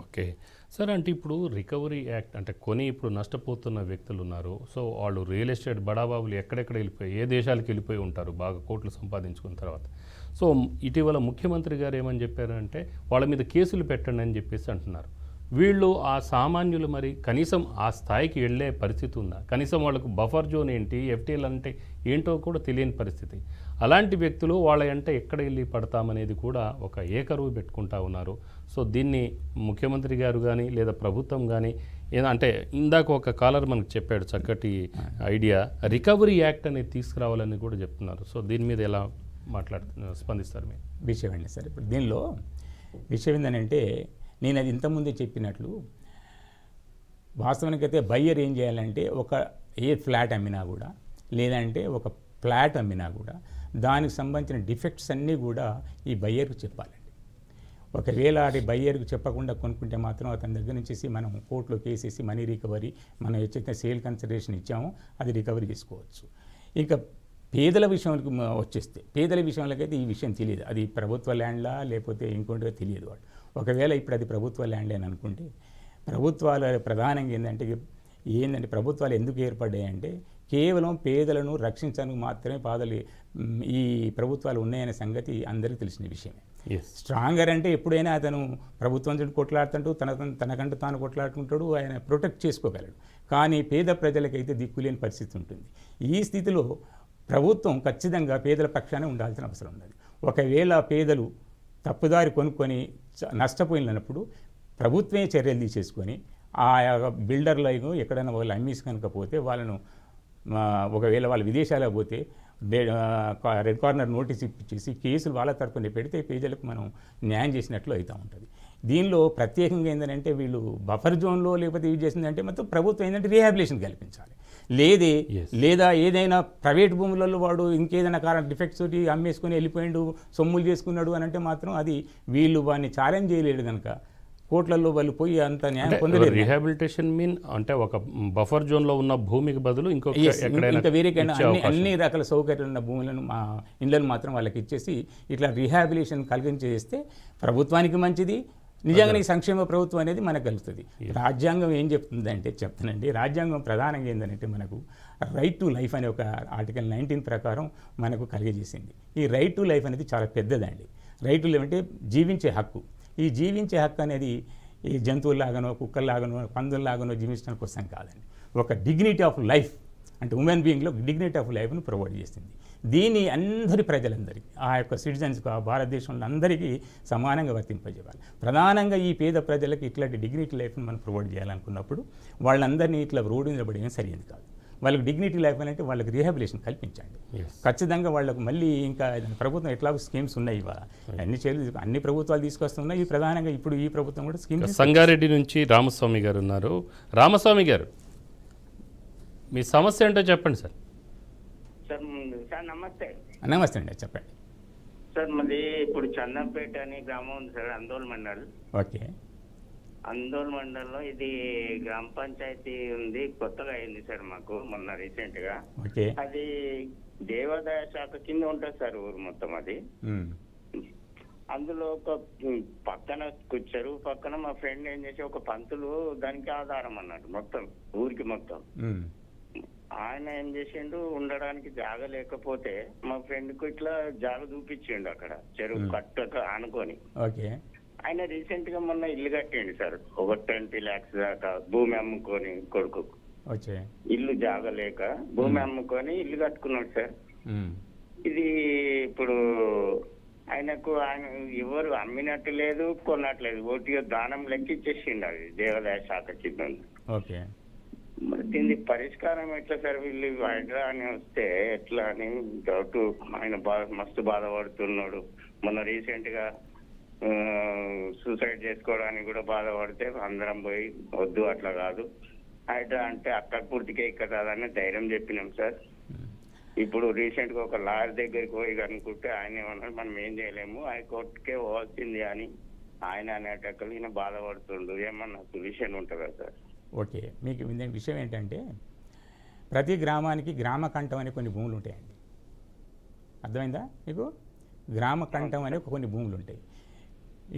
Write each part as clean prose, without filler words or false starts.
Okay. Sir అంటే ఇప్పుడు recovery act అంటే కొని ఇప్పుడు నష్టపోతున్న వ్యక్తులు ఉన్నారు. సో వాళ్ళు రియల్ ఎస్టేట్ బడాబాబులు ఎక్కడెక్కడ వెళ్ళిపోయి ఏ దేశాలకు వెళ్ళిపోయి ఉంటారు బాగా కోట్లు సంపాదించుకున్న తర్వాత. సో ఇటీవల ముఖ్యమంత్రి గారు ఏమని చెప్పారంటే వాళ్ళ మీద కేసులు పెట్టండి అని చెప్పేసి అంటున్నారు. వీళ్ళు ఆ సామాన్యులు మరి కనీసం ఆ స్థాయికి వెళ్ళే పరిస్థితి ఉందా? కనీసం వాళ్ళకు బఫర్ జోన్ ఏంటి, ఎఫ్టీఎల్ అంటే ఏంటో కూడా తెలియని పరిస్థితి. అలాంటి వ్యక్తులు వాళ్ళ అంటే ఎక్కడ వెళ్ళి పడతామనేది కూడా ఒక ఏకరువు పెట్టుకుంటా ఉన్నారు. సో దీన్ని ముఖ్యమంత్రి గారు కానీ లేదా ప్రభుత్వం కానీ అంటే ఇందాక ఒక కాలర్ మనకు చెప్పాడు చక్కటి ఐడియా, రికవరీ యాక్ట్ అనేది తీసుకురావాలని కూడా చెప్తున్నారు. సో దీని మీద ఎలా స్పందిస్తారు మీరు? విషయం అండి సార్, ఇప్పుడు దీనిలో విషయం ఏంటంటే నేను అది ఇంతకుముందే చెప్పినట్లు వాస్తవానికైతే బయ్యర్ ఏం చేయాలంటే ఏ ఫ్లాట్ అమ్మినా కూడా లేదంటే ఒక ఫ్లాట్ అమ్మినా కూడా దానికి సంబంధించిన డిఫెక్ట్స్ అన్నీ కూడా ఈ బయ్యర్కి చెప్పాలండి. ఒకవేళ అది బయ్యర్కి చెప్పకుండా కొనుక్కుంటే మాత్రం అతని దగ్గర నుంచి మనం కోర్టులో కేసేసి మనీ రికవరీ మనం ఎచ్చైతే సేల్ కన్సిడరేషన్ ఇచ్చామో అది రికవరీ చేసుకోవచ్చు. ఇంకా పేదల విషయానికి వచ్చేస్తే పేదల విషయంలోకైతే ఈ విషయం తెలియదు, అది ప్రభుత్వ ల్యాండ్లా లేకపోతే ఇంకోటిగా తెలియదు. వాడు ఒకవేళ ఇప్పుడు అది ప్రభుత్వ ల్యాండ్ అని అనుకుంటే ప్రభుత్వాల ప్రధానంగా ఏంటంటే ప్రభుత్వాలు ఎందుకు ఏర్పడ్డాయంటే కేవలం పేదలను రక్షించడానికి మాత్రమే ఈ ప్రభుత్వాలు ఉన్నాయనే సంగతి అందరికీ తెలిసిన విషయమే. స్ట్రాంగర్ అంటే ఎప్పుడైనా అతను ప్రభుత్వం కొట్లాడుతుంటూ తనకంటూ తాను కొట్లాడుకుంటాడు, ఆయన ప్రొటెక్ట్ చేసుకోగలడు. కానీ పేద ప్రజలకైతే దిక్కులేని పరిస్థితి ఉంటుంది. ఈ స్థితిలో ప్రభుత్వం ఖచ్చితంగా పేదల పక్షానే ఉండాల్సిన అవసరం ఉన్నది. ఒకవేళ పేదలు తప్పుదారి కొనుక్కొని నష్టపోయినప్పుడు ప్రభుత్వమే చర్యలు తీసేసుకొని ఆ బిల్డర్లకు ఎక్కడైనా వాళ్ళు అమ్మేసి కనుకపోతే వాళ్ళను ఒకవేళ వాళ్ళు విదేశాలకు పోతే రెడ్ కార్నర్ నోటీస్ ఇప్పించేసి కేసులు వాళ్ళ తరపున పెడితే పేదలకు మనం న్యాయం చేసినట్లు అవుతూ ఉంటుంది. దీనిలో ప్రత్యేకంగా ఏంటంటే వీళ్ళు బఫర్ జోన్లో లేకపోతే ఇవి చేసిందంటే మొత్తం ప్రభుత్వం ఏంటంటే రీహాబిలిటేషన్ కల్పించాలి. లేదా ఏదైనా ప్రైవేట్ భూములలో వాడు ఇంకేదైనా కారణం డిఫెక్ట్స్ తోటి అమ్మేసుకొని వెళ్ళిపోయిండు, సొమ్ములు చేసుకున్నాడు అని అంటే మాత్రం అది వీళ్ళు వాడిని ఛాలెంజ్ చేయలేడు కనుక కోట్లలో వాళ్ళు పోయి అంత న్యాయం పొందలేరు. రీహాబిలిటేషన్ మీన్ అంటే ఒక బఫర్ జోన్లో ఉన్న భూమికి బదులు ఇంకా వేరేకైనా అన్ని రకాల సౌకర్యాలు ఉన్న భూములను ఇళ్లను మాత్రం వాళ్ళకి ఇచ్చేసి ఇట్లా రీహాబిలిటేషన్ కలిగించేస్తే ప్రభుత్వానికి మంచిది, నిజంగా ఈ సంక్షేమ ప్రభుత్వం అనేది మనకు కలుగుతుంది. రాజ్యాంగం ఏం చెప్తుందంటే చెప్తానండి, రాజ్యాంగం ప్రధానంగా ఏంటంటే మనకు రైట్ టు లైఫ్ అనే ఒక ఆర్టికల్ 19 ప్రకారం మనకు కలిగజేసింది. ఈ రైట్ టు లైఫ్ అనేది చాలా పెద్దదండి. రైట్ టు లైఫ్ అంటే జీవించే హక్కు. ఈ జీవించే హక్కు అనేది ఈ జంతువుల్లాగానో కుక్కల్లాగానో పందుల్లాగానో జీవించడం కోసం కాదండి. ఒక డిగ్నిటీ ఆఫ్ లైఫ్ అంటే హ్యూమన్ బీయింగ్లో డిగ్నిటీ ఆఫ్ లైఫ్ను ప్రొవైడ్ చేస్తుంది. దీన్ని అందరి ప్రజలందరికీ ఆ యొక్క సిటిజన్స్కి ఆ భారతదేశంలో అందరికీ సమానంగా వర్తింపజేయాలి. ప్రధానంగా ఈ పేద ప్రజలకు ఇట్లాంటి డిగ్నిటీ లైఫ్ని మనం ప్రొవైడ్ చేయాలనుకున్నప్పుడు వాళ్ళందరినీ ఇట్లా రోడ్డు మీద పడేయడం సరైనది కాదు. వాళ్ళకి డిగ్నిటీ లైఫ్ అంటే వాళ్ళకి రీహాబిలిటేషన్ కల్పించండి. ఖచ్చితంగా వాళ్ళకు మళ్ళీ ఇంకా ప్రభుత్వం ఎట్లాగో స్కీమ్స్ ఉన్నాయి, అన్ని ప్రభుత్వాలు తీసుకొస్తున్నాయి. ఈ ప్రధానంగా ఇప్పుడు ఈ ప్రభుత్వం కూడా స్కీమ్. సంగారెడ్డి నుంచి రామస్వామి గారు ఉన్నారు. రామస్వామి గారు, మీ సమస్య ఏంటో చెప్పండి సార్. సార్ నమస్తే. నమస్తే అండి, చెప్పండి సార్. మాది ఇప్పుడు చందంపేట అనే గ్రామం ఉంది సార్, అందోల్ మండల్. ఓకే. అందోల్ మండలంలో ఇది గ్రామ పంచాయతీ ఉంది, కొత్తగా అయింది సార్ మాకు మొన్న రీసెంట్ గా. అది దేవాదాయ శాఖ కింద ఉంటుంది సార్ ఊరు మొత్తం. అది అందులో ఒక పక్కన చెరువు పక్కన మా ఫ్రెండ్ ఏం చేసి ఒక పంతులు దానికి ఆధారం అన్నాడు మొత్తం ఊరికి మొత్తం. ఆయన ఏం చేసిండు, ఉండడానికి జాగ లేకపోతే మా ఫ్రెండ్ కు ఇట్లా జాగ చూపించిండు అక్కడ చెరువు కట్టక అనుకొని. ఆయన రీసెంట్ గా మొన్న ఇల్లు కట్టిండు సార్, ఒక 20 lakhs దాకా భూమి అమ్ముకొని కొడుకు. ఇల్లు జాగ లేక భూమి అమ్ముకొని ఇల్లు కట్టుకున్నాడు సార్. ఇది ఇప్పుడు ఆయన ఎవరు అమ్మినట్టు లేదు, కొన్నట్లేదు, ఓటిగా దానం లెక్కిచ్చేసిండు. అది దేవాదాయ శాఖ కింద. మరి దీని పరిష్కారం ఎట్లా సార్? వీళ్ళు హైడ్రా అని వస్తే ఎట్లా అని డౌట్. ఆయన మస్తు బాధపడుతున్నాడు. మొన్న రీసెంట్ గా సూసైడ్ చేసుకోవడానికి కూడా బాధపడితే అందరం పోయి వద్దు అట్లా కాదు, హైడ్రా అంటే అక్కడ పూర్తిగా ఇక్కడ రాదని ధైర్యం చెప్పినాం సార్. ఇప్పుడు రీసెంట్ గా ఒక లాయర్ దగ్గరికి పోయి అనుకుంటే ఆయన ఏమన్నాడు, మనం ఏం చేయలేము, హైకోర్టుకే పోవాల్సింది అని ఆయన అనేటప్పుడు ఈయన బాధపడుతుండు. ఏమన్నా సొల్యూషన్ ఉంటుందా సార్? ఓకే, మీకు విషయం ఏంటంటే ప్రతి గ్రామానికి గ్రామ కంఠం అనే కొన్ని భూములు ఉంటాయండి. అర్థమైందా మీకు? గ్రామ కంఠం అనే కొన్ని భూములు ఉంటాయి.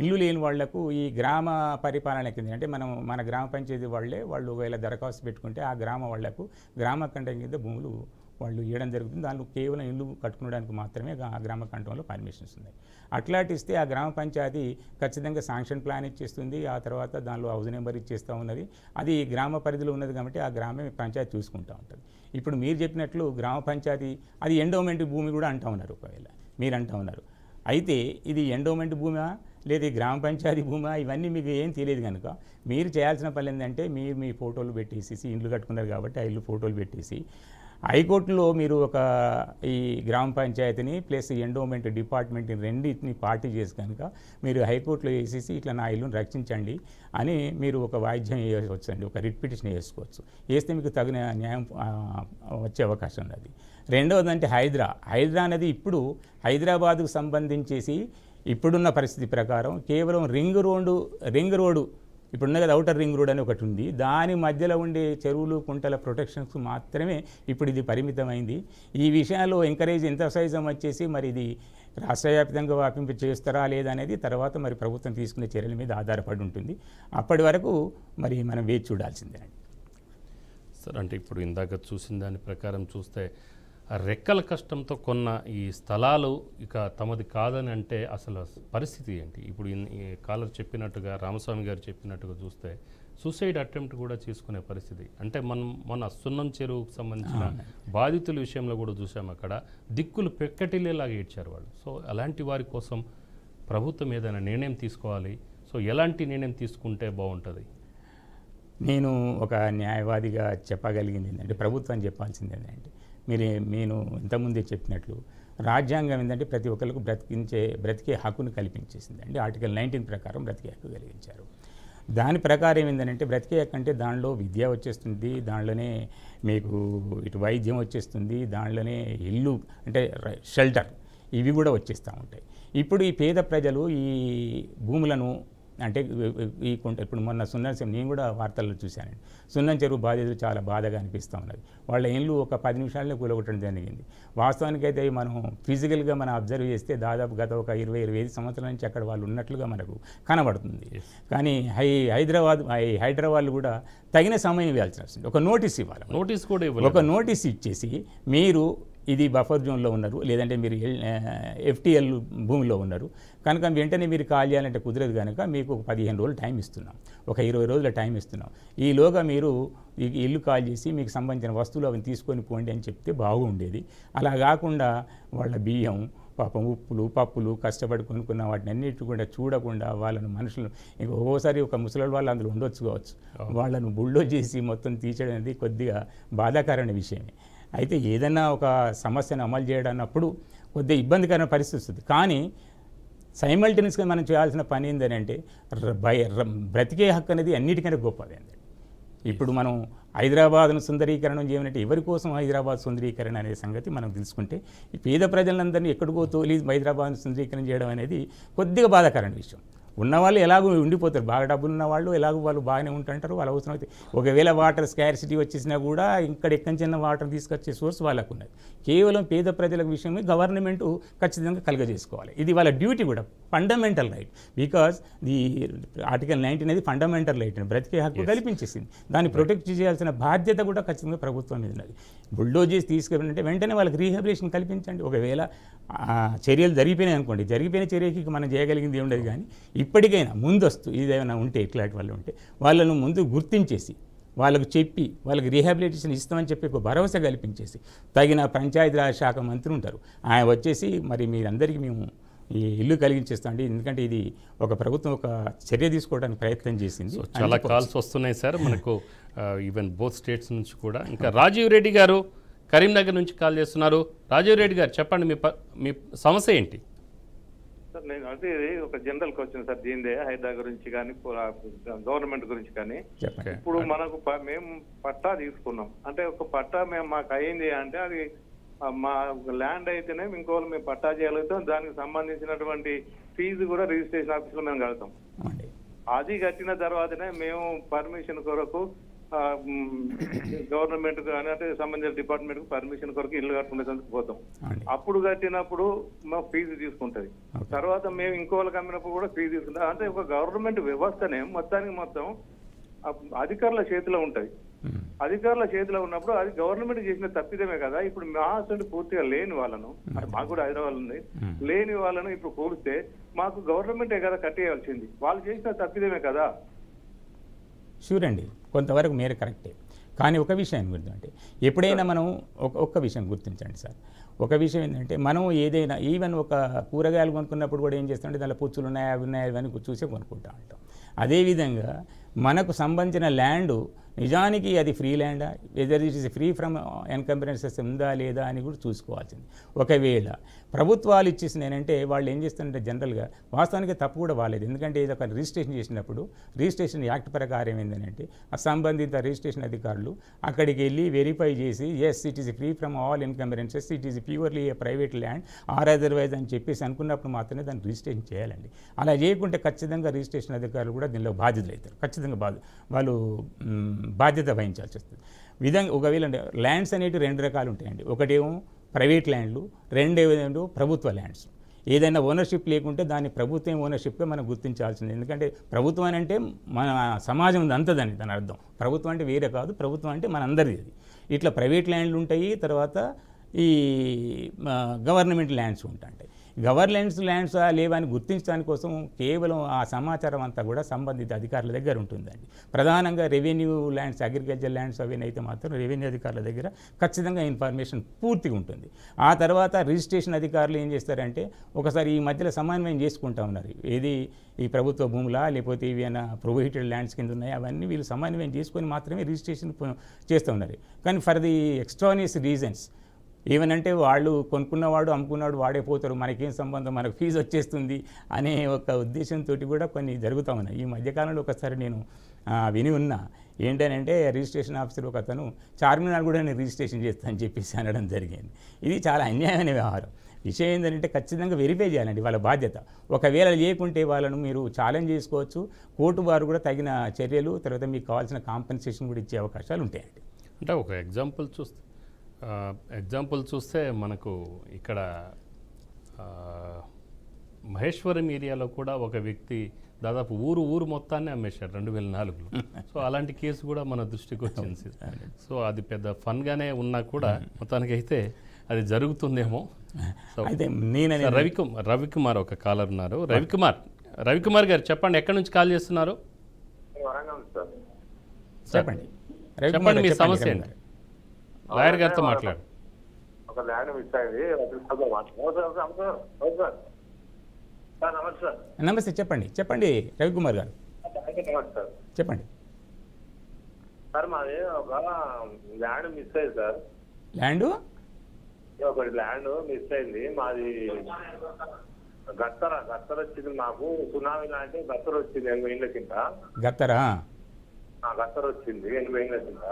ఇల్లు లేని వాళ్లకు ఈ గ్రామ పరిపాలన కింద అంటే మన గ్రామ పంచాయతీ వాళ్ళు ఒకవేళ దరఖాస్తు పెట్టుకుంటే ఆ గ్రామ వాళ్లకు గ్రామ కంఠం కింద భూములు వాళ్ళు ఇవ్వడం జరుగుతుంది. దానిలో కేవలం ఇల్లు కట్టుకోవడానికి మాత్రమే ఆ గ్రామ కంఠంలో పర్మిషన్స్ ఉన్నాయి. అట్లాంటి ఇస్తే ఆ గ్రామ పంచాయతీ ఖచ్చితంగా శాంక్షన్ ప్లాన్ ఇచ్చేస్తుంది. ఆ తర్వాత దానిలో హౌస్ నెంబర్ ఇచ్చేస్తూ ఉన్నది. అది గ్రామ పరిధిలో ఉన్నది కాబట్టి ఆ గ్రామ పంచాయతీ చూసుకుంటూ ఉంటుంది. ఇప్పుడు మీరు చెప్పినట్లు గ్రామ పంచాయతీ అది ఎండోమెంట్ భూమి కూడా అంటూ ఉన్నారు. ఒకవేళ మీరు అంటూ ఉన్నారు, అయితే ఇది ఎండోమెంట్ భూమా లేదా గ్రామ పంచాయతీ భూమా ఇవన్నీ మీకు ఏం తెలియదు కనుక మీరు చేయాల్సిన పని ఏంటంటే మీరు మీ ఫోటోలు పెట్టేసి ఇల్లు కట్టుకున్నారు కాబట్టి ఆ ఇల్లు ఫోటోలు పెట్టేసి హైకోర్టులో మీరు ఈ గ్రామ పంచాయతీని ప్లస్ ఎండోమెంట్ డిపార్ట్మెంట్ని రెండింటిని పార్టీ చేసి కనుక మీరు హైకోర్టులో వేసేసి ఇట్లా నా ఇల్లును రక్షించండి అని మీరు ఒక వాయిద్యం వేయవచ్చు అండి, ఒక రిట్ పిటిషన్ వేసుకోవచ్చు. వేస్తే మీకు తగిన న్యాయం వచ్చే అవకాశం ఉన్నది. రెండవదంటే హైడ్రా అనేది ఇప్పుడు హైదరాబాదుకు సంబంధించేసి ఇప్పుడున్న పరిస్థితి ప్రకారం కేవలం రింగ్ రోడ్డు ఇప్పుడున్న కదా ఔటర్ రింగ్ రోడ్ అని ఒకటి ఉంది, దాని మధ్యలో ఉండే చెరువులు కుంటల ప్రొటెక్షన్స్ మాత్రమే ఇప్పుడు ఇది పరిమితమైంది. ఈ విషయాల్లో ఎంకరేజ్ వచ్చేసి మరి ఇది రాష్ట్ర వ్యాప్తంగా వ్యాపింప చేస్తారా లేదా అనేది తర్వాత మరి ప్రభుత్వం తీసుకునే చర్యల మీద ఆధారపడి ఉంటుంది. అప్పటి వరకు మరి మనం వేచి చూడాల్సిందేనండి. సార్ అంటే ఇప్పుడు ఇందాక చూసిన దాని ప్రకారం చూస్తే రెక్కల కష్టంతో కొన్న ఈ స్థలాలు ఇక తమది కాదని అంటే అసలు పరిస్థితి ఏంటి? ఇప్పుడు ఈ కాలర్ చెప్పినట్టుగా రామస్వామి గారు చెప్పినట్టుగా చూస్తే సూసైడ్ అటెంప్ట్ కూడా చేసుకునే పరిస్థితి. అంటే మన సున్నం చెరువుకు సంబంధించిన బాధితుల విషయంలో కూడా చూసాం, అక్కడ దిక్కులు పెక్కటిల్లేలాగా ఏడ్చారు వాళ్ళు. సో అలాంటి వారి కోసం ప్రభుత్వం ఏదైనా నిర్ణయం తీసుకోవాలి. సో ఎలాంటి నిర్ణయం తీసుకుంటే బాగుంటుంది? నేను ఒక న్యాయవాదిగా చెప్పగలిగింది ఏంటంటే ప్రభుత్వం చెప్పాల్సింది ఏంటంటే నేను ఇంతకుముందే చెప్పినట్లు రాజ్యాంగం ఏంటంటే ప్రతి ఒక్కరికి బ్రతికే హక్కును కల్పించేసింది అండి. ఆర్టికల్ 19 ప్రకారం బ్రతికే హక్కు కలిగించారు. దాని ప్రకారం ఏంటంటే బ్రతికే హక్కు అంటే దానిలో విద్య వచ్చేస్తుంది, దానిలోనే మీకు ఇటు వైద్యం వచ్చేస్తుంది, దానిలోనే ఇల్లు అంటే షెల్టర్ ఇవి కూడా వచ్చేస్తూ ఉంటాయి. ఇప్పుడు ఈ పేద ప్రజలు ఈ భూములను అంటే ఇప్పుడు మొన్న నేను కూడా వార్తల్లో చూశానండి, సున్నం చెరువు బాధితులు చాలా బాధగా అనిపిస్తూ ఉన్నది. వాళ్ళ ఇల్లు ఒక 10 నిమిషాల్లో కూలగొట్టడం జరిగింది. వాస్తవానికైతే మనం ఫిజికల్గా మనం అబ్జర్వ్ చేస్తే దాదాపు గత ఒక 20-25 సంవత్సరాల నుంచి అక్కడ వాళ్ళు ఉన్నట్లుగా మనకు కనబడుతుంది. కానీ హైదరాబాద్ కూడా తగిన సమయం ఇవ్వాల్సి వస్తుంది. ఒక నోటీస్ ఇవ్వాలి, ఒక నోటీస్ ఇచ్చేసి మీరు ఇది బఫర్ జోన్లో ఉన్నారు, లేదంటే మీరు FTL భూమిలో ఉన్నారు కనుక వెంటనే మీరు కాల్ చేయాలంటే కుదరదు కనుక మీకు ఒక 15 రోజులు టైం ఇస్తున్నాం, ఒక 20 రోజుల టైం ఇస్తున్నాం. ఈలోగా మీరు ఈ ఇల్లు కాల్ చేసి మీకు సంబంధించిన వస్తువులు అవి తీసుకొని పోండి అని చెప్తే బాగుండేది. అలా కాకుండా వాళ్ళ బియ్యం పాపం ఉప్పులు పప్పులు కష్టపడి కొనుక్కున్న వాటిని అన్నిటి కూడా చూడకుండా వాళ్ళను మనుషులు ఒక్కోసారి ఒక ముసలి వాళ్ళు అందులో ఉండొచ్చు, వాళ్ళను బుల్డోజ్ చేసి మొత్తం తీర్చడం అనేది కొద్దిగా బాధాకరమైన విషయమే. అయితే ఏదైనా ఒక సమస్యను అమలు చేయడన్నప్పుడు కొద్దిగా ఇబ్బందికరమైన పరిస్థితి వస్తుంది. కానీ సైమల్టేనియస్గా మనం చేయాల్సిన పని ఏంటంటే బ్రతికే హక్కు అనేది అన్నిటికంటే గొప్పది అండి. ఇప్పుడు మనం హైదరాబాద్ను సుందరీకరణం చేయమంటే ఎవరి కోసం హైదరాబాద్ సుందరీకరణ అనే సంగతి మనం తెలుసుకుంటే ఈ పేద ప్రజలందరినీ ఎక్కడికో తోలి హైదరాబాద్ను సుందరీకరణ చేయడం అనేది కొద్దిగా బాధాకరమైన విషయం. ఉన్నవాళ్ళు ఎలాగో ఉండిపోతారు, బాగా డబ్బులు ఉన్న వాళ్ళు ఎలాగో వాళ్ళు బాగానే ఉంటుంటారు, వాళ్ళు అవసరం అయితే ఒకవేళ వాటర్ స్కార్సిటీ వచ్చేసినా కూడా ఇక్కడ ఎక్కడి చిన్న వాటర్ తీసుకొచ్చే సోర్స్ వాళ్ళకు ఉన్నది. కేవలం పేద ప్రజల విషయమే గవర్నమెంట్ ఖచ్చితంగా కలుగజేసుకోవాలి. ఇది వాళ్ళ డ్యూటీ కూడా, fundamental right. Because the article 19 అనేది ఫండమెంటల్ రైట్, బ్రతికే హక్కు కల్పించేసింది. దాన్ని ప్రొటెక్ట్ చేయాల్సిన బాధ్యత కూడా ఖచ్చితంగా ప్రభుత్వం మీద ఉన్నది. బుల్డోజెస్ తీసుకెళ్ళాలంటే వెంటనే వాళ్ళకి రీహాబిలిటేషన్ కల్పించండి. ఒకవేళ చర్యలు జరిగిపోయినాయి అనుకోండి, జరిగిపోయిన చర్యకి మనం చేయగలిగింది ఏముండదు. కానీ ఇప్పటికైనా ముందస్తు ఇదేమైనా ఉంటే ఇట్లాంటి వాళ్ళు ఉంటే వాళ్ళను ముందు గుర్తించేసి వాళ్ళకు చెప్పి వాళ్ళకి రీహాబిలిటేషన్ ఇస్తామని చెప్పి ఒక భరోసా కల్పించేసి తగిన పంచాయతీరాజ్ శాఖ మంత్రి ఉంటారు, ఆయన వచ్చేసి మరి మీరందరికీ మేము ఈ ఇల్లు కలిగించేస్తాండి, ఎందుకంటే ఇది ఒక ప్రభుత్వం ఒక చర్య తీసుకోవడానికి ప్రయత్నం చేసింది. చాలా కాల్స్ వస్తున్నాయి సార్ మనకు, ఈవెన్ బోత్ స్టేట్స్ నుంచి కూడా. ఇంకా రాజీవ్ రెడ్డి గారు కరీంనగర్ నుంచి కాల్ చేస్తున్నారు. రాజీవ్ రెడ్డి గారు చెప్పండి, మీ సమస్య ఏంటి? సార్ నేను అంటే ఇది ఒక జనరల్ క్వశ్చన్ సార్, దీనిదే హైదరాబాద్ గురించి కానీ గవర్నమెంట్ గురించి కానీ. ఇప్పుడు మనకు మేము పట్టా తీసుకున్నాం అంటే ఒక పట్టా మాకు అయింది అంటే అది మా ల్యాండ్ అయితేనే ఇంకోళ్ళు మేము పట్టా చేయగలుగుతాం, దానికి సంబంధించినటువంటి ఫీజు కూడా రిజిస్ట్రేషన్ ఆఫీస్లో మేము కడతాం. అది కట్టిన తర్వాతనే మేము పర్మిషన్ కొరకు గవర్నమెంట్ కానీ అంటే సంబంధించిన డిపార్ట్మెంట్ కు పర్మిషన్ కొరకు ఇల్లు కట్టుకునేందుకు పోతాం. అవునండి. అప్పుడు కట్టినప్పుడు మాకు ఫీజు తీసుకుంటది. తర్వాత మేము ఇంకో వాళ్ళకి అమ్మినప్పుడు కూడా ఫీజు తీసుకుంటాం. అంటే ఒక గవర్నమెంట్ వ్యవస్థనే మొత్తానికి మొత్తం అధికారుల చేతిలో ఉంటది. అధికారుల చేతిలో ఉన్నప్పుడు అది గవర్నమెంట్ చేసిన తప్పిదమే కదా. ఇప్పుడు మా అసలు పూర్తిగా లేని వాళ్ళను, మాకు కూడా హైదరాబాద్ ఉంది, లేని వాళ్ళను ఇప్పుడు కూడితే మాకు గవర్నమెంటే కదా కట్టేయాల్సింది. వాళ్ళు చేసిన తప్పిదమే కదా. షూర్ అండి, కొంతవరకు మీరు కరెక్టే. కానీ ఒక విషయం గుర్తుంటే ఎప్పుడైనా మనం ఒక్క విషయం గుర్తించండి సార్. ఒక విషయం ఏంటంటే మనం ఏదైనా ఈవెన్ ఒక కూరగాయలు కొనుక్కున్నప్పుడు కూడా ఏం చేస్తామంటే దాంట్లో పుచ్చులు ఉన్నాయా అవి ఉన్నాయా ఇవన్నీ చూసే కొనుక్కుంటా ఉంటాం. అదేవిధంగా మనకు సంబంధించిన ల్యాండ్ నిజానికి అది ఫ్రీ ల్యాండా, whether it is free from encumbrances ఉందా లేదా అని కూడా చూసుకోవాల్సింది. ఒకవేళ ప్రభుత్వాలు ఇచ్చేసినాయంటే వాళ్ళు ఏం చేస్తారంటే జనరల్గా వాస్తవానికి తప్పు కూడా వాలేదు. ఎందుకంటే ఇది ఒక రిజిస్ట్రేషన్ చేసినప్పుడు రిజిస్ట్రేషన్ యాక్ట్ ప్రకారం ఏంటంటే ఆ సంబంధిత రిజిస్ట్రేషన్ అధికారులు అక్కడికి వెళ్ళి వెరిఫై చేసి yes it is free from all encumbrances, it is purely a private land or otherwise అని చెప్పేసి అనుకున్నప్పుడు మాత్రమే దాన్ని రిజిస్ట్రేషన్ చేయాలండి. అలా చేయకుంటే ఖచ్చితంగా రిజిస్ట్రేషన్ అధికారులు కూడా దీనిలో బాధ్యతలు అవుతారు. ఖచ్చితంగా వాళ్ళు బాధ్యత వహించాల్సి వస్తుంది. ఒకవేళ ల్యాండ్స్ అనేవి రెండు రకాలు ఉంటాయండి. ఒకటేమో ప్రైవేట్ ల్యాండ్లు, రెండేమో ప్రభుత్వ ల్యాండ్స్. ఏదైనా ఓనర్షిప్ లేకుంటే దాన్ని ప్రభుత్వం ఓనర్షిప్గా మనం గుర్తించాల్సింది. ఎందుకంటే ప్రభుత్వం అని అంటే మన సమాజం అంతదని దాని అర్థం. ప్రభుత్వం అంటే వేరే కాదు, ప్రభుత్వం అంటే మనందరిది. ఇట్లా ప్రైవేట్ ల్యాండ్లు ఉంటాయి, తర్వాత ఈ గవర్నమెంట్ ల్యాండ్స్ ఉంటాయి. గవర్నమెంట్ ల్యాండ్స్ లేవని గుర్తించడానికి కోసం కేవలం ఆ సమాచారం అంతా కూడా సంబంధిత అధికారుల దగ్గర ఉంటుందండి. ప్రధానంగా రెవెన్యూ ల్యాండ్స్, అగ్రికల్చర్ ల్యాండ్స్ అవన్నీ అయితే మాత్రం రెవెన్యూ అధికారుల దగ్గర ఖచ్చితంగా ఇన్ఫర్మేషన్ పూర్తిగా ఉంటుంది. ఆ తర్వాత రిజిస్ట్రేషన్ అధికారులు ఏం చేస్తారంటే ఒకసారి ఈ మధ్యలో సమన్వయం చేసుకుంటా ఉన్నారు. ఏది ఈ ప్రభుత్వ భూములా లేకపోతే ఏమైనా ప్రొహిబిటెడ్ ల్యాండ్స్ కింద ఉన్నాయి అవన్నీ వీళ్ళు సమన్వయం చేసుకొని మాత్రమే రిజిస్ట్రేషన్ చేస్తూ ఉన్నారు. కానీ ఫర్ ది ఎక్స్ట్రానియస్ రీజన్స్ ఏమనంటే వాళ్ళు కొనుక్కున్నవాడు అమ్ముకున్నవాడు వాడే పోతారు, మనకేం సంబంధం, మనకు ఫీజు వచ్చేస్తుంది అనే ఒక ఉద్దేశంతో కూడా కొన్ని జరుగుతూ ఉన్నాయి. ఈ మధ్యకాలంలో ఒకసారి నేను విని ఉన్నా ఏంటనంటే రిజిస్ట్రేషన్ ఆఫీసర్ ఒక అతను చార్మినార్ కూడా నేను రిజిస్ట్రేషన్ చేస్తానని చెప్పేసి అనడం జరిగింది. ఇది చాలా అన్యాయమైన వ్యవహారం. విషయం ఏంటంటే ఖచ్చితంగా వెరిఫై చేయాలండి, వాళ్ళ బాధ్యత. ఒకవేళ లేకుంటే వాళ్ళను మీరు ఛాలెంజ్ చేసుకోవచ్చు. కోర్టు వారు కూడా తగిన చర్యలు, తర్వాత మీకు కావాల్సిన కాంపెన్సేషన్ కూడా ఇచ్చే అవకాశాలు ఉంటాయండి. అంటే ఒక ఎగ్జాంపుల్ చూస్తే మనకు ఇక్కడ మహేశ్వరం ఏరియాలో కూడా ఒక వ్యక్తి దాదాపు ఊరు మొత్తాన్ని అమ్మేశాడు 2004లో. సో అలాంటి కేసు కూడా మన దృష్టికి వచ్చింది. సో అది పెద్ద ఫన్గానే ఉన్నా కూడా మొత్తానికైతే అది జరుగుతుందేమో. అయితే రవికుమార్ ఒక కాలర్ ఉన్నారు. రవికుమార్ గారు చెప్పండి, ఎక్కడి నుంచి కాల్ చేస్తున్నారు? చెప్పండి చెప్పండి మీ సమస్య ఏంటి? లాయర్ గారితో మాట్లాడు. ఒక ల్యాండ్ మిస్ అయింది. నమస్తే, చెప్పండి రవికుమార్ గారు, చెప్పండి. సార్ మాది ఒక ల్యాండ్ మిస్ అయింది సార్. ఒకటి ల్యాండ్ మిస్ అయింది మాది. గత్తర వచ్చింది మాకు. సునామీ లాంటి గత్తర వచ్చింది 80 ఏళ్ళ కింద. గత్తర వచ్చింది 80 ఏళ్ళ కింద.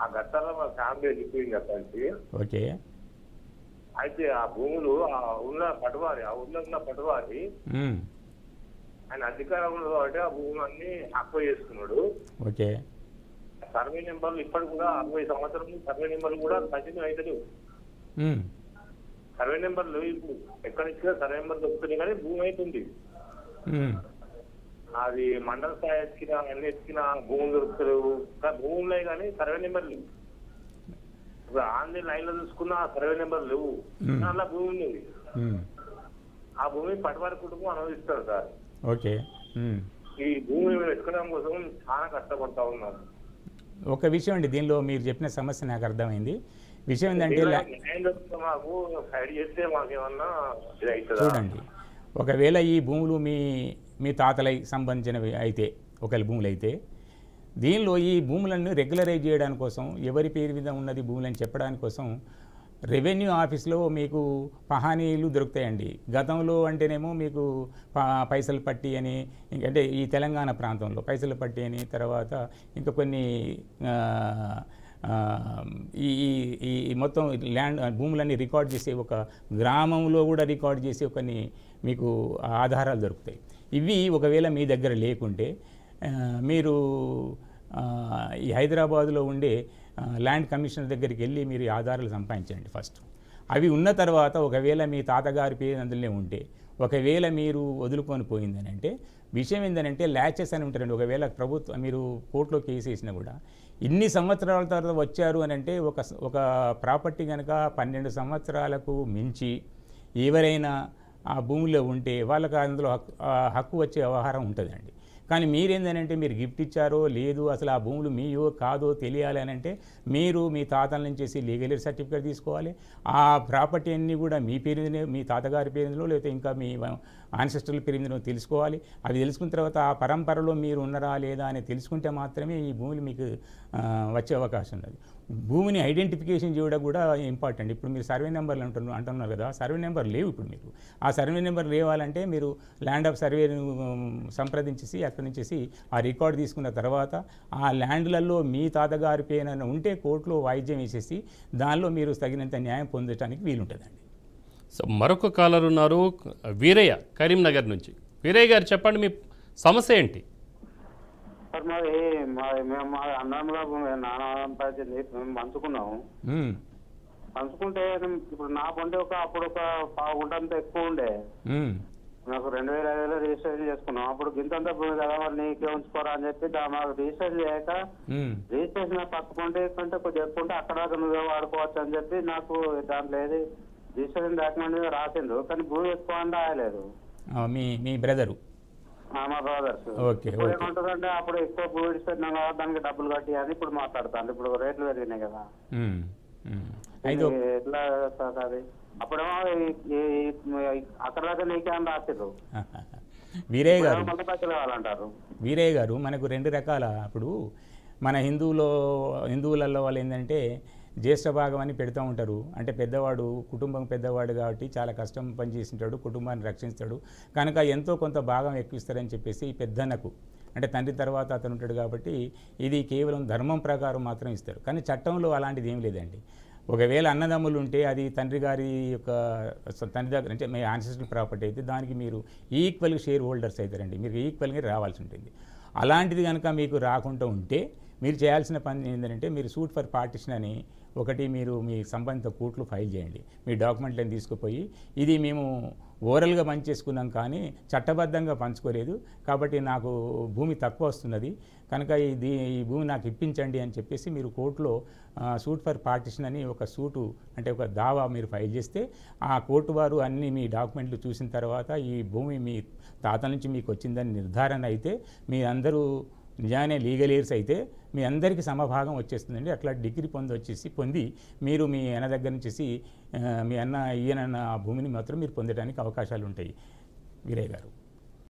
ఆ గట్టలో మా ఫ్యామిలీ వెళ్ళిపోయింది అక్కడికి. ఓకే. అయితే ఆ భూములు ఆ ఊళ్ళో ఉన్న పటువారి ఆయన అధికారంలో కాబట్టి ఆ భూములన్నీ అక్వైర్ చేసుకున్నాడు. ఓకే. సర్వే నెంబర్లు ఇప్పటికి కూడా 60 సంవత్సరం సర్వే నెంబర్లు కూడా కంటిన్యూ అవుతాయి. సర్వే నెంబర్లు ఇప్పుడు ఎక్కడి నుంచి సర్వే నెంబర్ దొరుకుతుంది కానీ భూమి అవుతుంది. అది మండల స్థాయి ఎత్తికినా అన్ని ఎత్తికినా భూములు దొరుకుతారు. భూములే కానీ సర్వే నెంబర్లు ఇప్పుడు ఆన్లైన్ లైన్ లో చూసుకున్న సర్వే నెంబర్ లేవు. అలా భూమి ఉంది. ఆ భూమి పటవారి కుటుంబం అనుభవిస్తారు సార్. ఓకే. ఈ భూమి ఎత్తుకోవడం కోసం చాలా కష్టపడతా ఉన్నారు. ఒక విషయం అండి, దీనిలో మీరు చెప్పిన సమస్య నాకు అర్థమైంది. విషయం ఏంటంటే మాకు సైడ్ చేస్తే మాకేమన్నా చూడండి, ఒకవేళ ఈ భూములు మీ తాతలై సంబంధించినవి అయితే, ఒకవేళ భూములు అయితే దీనిలో ఈ భూములను రెగ్యులరైజ్ చేయడానికి కోసం, ఎవరి పేరు మీద ఉన్నది భూములని చెప్పడానికి కోసం రెవెన్యూ ఆఫీస్లో మీకు పహానీలు దొరుకుతాయండి. గతంలో అంటేనేమో మీకు పైసలు పట్టి అని, అంటే ఈ తెలంగాణ ప్రాంతంలో పైసలు పట్టి అని, తర్వాత ఇంకా కొన్ని ఈ మొత్తం ల్యాండ్ భూములన్నీ రికార్డ్ చేసే ఒక గ్రామంలో కూడా రికార్డ్ చేసే కొన్ని మీకు ఆధారాలు దొరుకుతాయి. ఇవి ఒకవేళ మీ దగ్గర లేకుంటే మీరు ఈ హైదరాబాదులో ఉండే ల్యాండ్ కమిషనర్ దగ్గరికి వెళ్ళి మీరు ఈ ఆధారాలు సంపాదించండి ఫస్ట్. అవి ఉన్న తర్వాత ఒకవేళ మీ తాతగారి పేరు అందులోనే ఉంటే, ఒకవేళ మీరు వదులుకొని పోయిందని అంటే విషయం ఏంటంటే ల్యాచెస్ అని ఉంటారండి. ఒకవేళ ప్రభుత్వం మీరు కోర్టులో కేసు వేసినా కూడా ఇన్ని సంవత్సరాల తర్వాత వచ్చారు అని అంటే ఒక ప్రాపర్టీ కనుక 12 సంవత్సరాలకు మించి ఎవరైనా ఆ భూమిలో ఉంటే వాళ్ళకి అందులో హక్కు వచ్చే వ్యవహారం ఉంటుందండి. కానీ మీరేందనంటే మీరు గిఫ్ట్ ఇచ్చారో లేదు, అసలు ఆ భూములు మీయో కాదో తెలియాలి అని అంటే మీరు మీ తాతల నుంచి లీగల్ సర్టిఫికేట్ తీసుకోవాలి. ఆ ప్రాపర్టీ అన్నీ కూడా మీ పేరు మీ తాతగారి పేరులో లేకపోతే ఇంకా మీ ఆన్సెస్టర్ల పేరు తెలుసుకోవాలి. అవి తెలుసుకున్న తర్వాత ఆ పరంపరలో మీరు ఉన్నారా లేదా అని తెలుసుకుంటే మాత్రమే ఈ భూములు మీకు వచ్చే అవకాశం ఉన్నది. భూమిని ఐడెంటిఫికేషన్ చేయడం కూడా ఇంపార్టెంట్. ఇప్పుడు మీరు సర్వే నెంబర్లు అంటున్నారు కదా, సర్వే నెంబర్ లేవు. ఇప్పుడు మీకు ఆ సర్వే నెంబర్ లేవాలంటే మీరు ల్యాండ్ ఆఫ్ సర్వేను సంప్రదించేసి అక్కడి నుంచి ఆ రికార్డు తీసుకున్న తర్వాత ఆ ల్యాండ్లలో మీ తాతగారి పేరు ఉంటే కోర్టులో వాయిద్యం వేసేసి దానిలో మీరు తగినంత న్యాయం పొందడానికి వీలుంటుందండి. సో మరొక కాలర్ ఉన్నారు, వీరయ్య కరీంనగర్ నుంచి. వీరయ్య గారు చెప్పండి, మీ సమస్య ఏంటి? సార్ మేము మా అన్నదమ్ముల నాన్న పంచింది మేము పంచుకున్నాము. పంచుకుంటే ఇప్పుడు నా పంటే అప్పుడు ఒక 1/4 గుంట అంతా ఎక్కువ ఉండే. నాకు 2005లో రిజిస్ట్రేషన్ చేసుకున్నాం. అప్పుడు గింతంతా భూమి కదా మరి నీకే ఉంచుకోరా అని చెప్పి మాకు రిజిస్ట్రేషన్ చేయక రిజిస్ట్రేషన్ పట్టుకుంటే కంటే కొంచెం ఎక్కువ ఉంటే అక్కడ నువ్వే వాడుకోవచ్చు అని చెప్పి నాకు దాంట్లో ఏది రిజిస్ట్రేషన్ డాక్యుమెంట్ మీద రాసిండు. కానీ భూమి ఎక్కువ అని రాయలేదు. మీ బ్రదరు? మా బ్రదర్స్. ఏమంటుందంటే అప్పుడు ఎక్కువ భూమి ఇస్తున్నాం కదా దానికి డబ్బులు కట్టి అని ఇప్పుడు మాట్లాడతాను. ఇప్పుడు రేట్లు పెరిగినాయి కదా, ఎట్లా అది అప్పుడేమో అక్కడ దాకా నీకే అని రాసిర్రు. వీరయ్య గారు కావాలంటారు. వీరయ్య గారు మనకు 2 రకాల, ఇప్పుడు మన హిందువులలో వాళ్ళు ఏంటంటే జ్యేష్ఠ భాగం అని పెడుతూ ఉంటారు. అంటే పెద్దవాడు కుటుంబం పెద్దవాడు కాబట్టి చాలా కష్టం పనిచేసింటాడు, కుటుంబాన్ని రక్షిస్తాడు కనుక ఎంతో కొంత భాగం ఎక్కువిస్తారని చెప్పేసి పెద్దన్నకు, అంటే తండ్రి తర్వాత అతను ఉంటాడు కాబట్టి ఇది కేవలం ధర్మం ప్రకారం మాత్రం ఇస్తారు. కానీ చట్టంలో అలాంటిది ఏం లేదండి. ఒకవేళ అన్నదమ్ములు ఉంటే అది తండ్రి దగ్గర అంటే మీ యాన్సెస్ట్రల్ ప్రాపర్టీ అయితే దానికి మీరు ఈక్వల్ షేర్ హోల్డర్స్ అవుతారండి. మీరు ఈక్వల్గా రావాల్సి ఉంటుంది. అలాంటిది కనుక మీకు రాకుండా ఉంటే మీరు చేయాల్సిన పని ఏంటంటే మీరు సూట్ ఫర్ పార్టిషన్ అని మీరు మీ సంబంధిత కోర్టులో ఫైల్ చేయండి. మీ డాక్యుమెంట్లను తీసుకుపోయి ఇది మేము ఓరల్గా పంచేసుకున్నాం కానీ చట్టబద్ధంగా పంచుకోలేదు కాబట్టి నాకు భూమి తక్కువ వస్తున్నది కనుక ఈ భూమి నాకు ఇప్పించండి అని చెప్పేసి మీరు కోర్టులో సూట్ ఫర్ పార్టిషన్ అని ఒక దావా మీరు ఫైల్ చేస్తే ఆ కోర్టు వారు అన్ని మీ డాక్యుమెంట్లు చూసిన తర్వాత ఈ భూమి మీ తాత నుంచి మీకు వచ్చిందని నిర్ధారణ అయితే మీ అందరూ నిజానే లీగల్ ఎయిర్స్ అయితే మీ అందరికీ సమభాగం వచ్చేస్తుందండి. అట్లా డిగ్రీ పొంది మీరు మీ అన్న దగ్గర నుంచి మీ ఈయనన్న భూమిని మాత్రం మీరు పొందడానికి అవకాశాలు ఉంటాయి వీరయ్య గారు.